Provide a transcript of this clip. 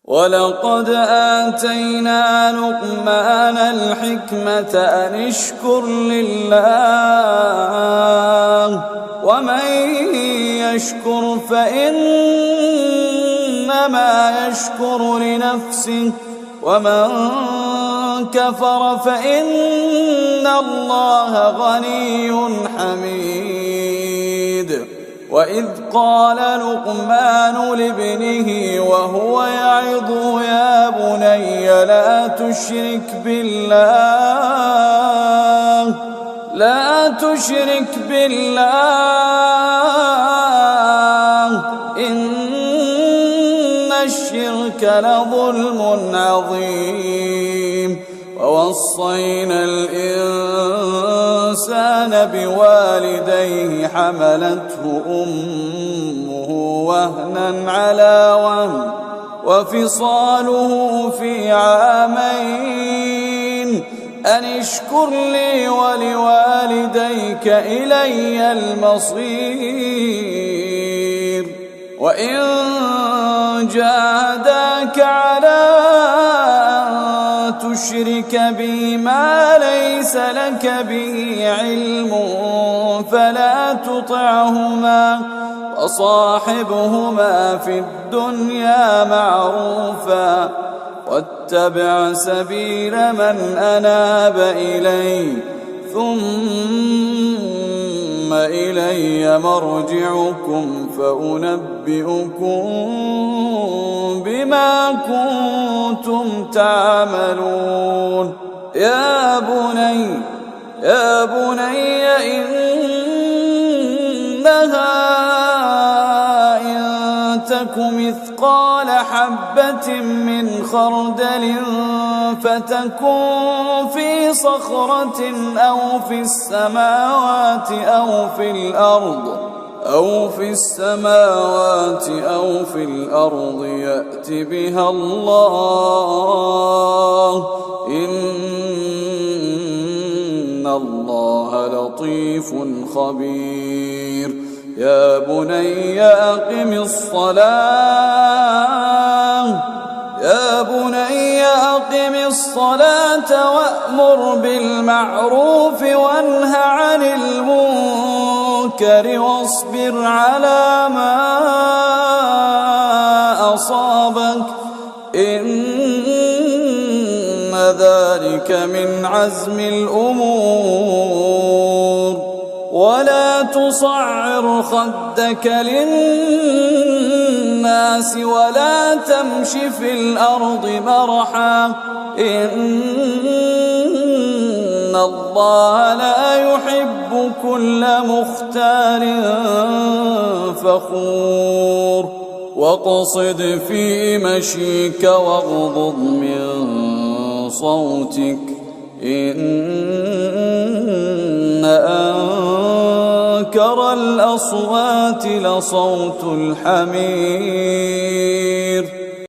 ولقد آتينا لقمان الحكمة أن اشكر لله ومن يشكر فإنما يشكر لنفسه ومن كفر فإن الله غني حميد. وإذ قال لقمان لابنه وهو يعظه يا بني لا تشرك بالله إن الشرك لظلم عظيم. ووصينا الإنسان بوالديه حملته أمه وهنا على وهن وفصاله في عامين أن اشكر لي ولوالديك إلي المصير. وإن جاهداك على أن تشرك بي ما ليس لك به علم فلا تطعهما وصاحبهما في الدنيا معروفا واتبع سبيل من أناب إلي ثم إلي مرجعكم فأنبئكم بما كنتم تعملون. يا بني إنها إن تك مثقال حبة من خردل فتكن في صخرة أو في السماوات أو في الأرض يأت بها الله إن الله لطيف خبير. يا بني أقم الصلاة وأمر بالمعروف وانه عن المنكر واصبر على ما أصابك إن ذلك من عزم الأمور. ولا تصعر خدك للناس ولا تمش في الأرض مرحا إن الله لا يحب كل مختال فخور. واقصد في مشيك واغضض من صوتك إن أنكر الأصوات لصوت الحمير.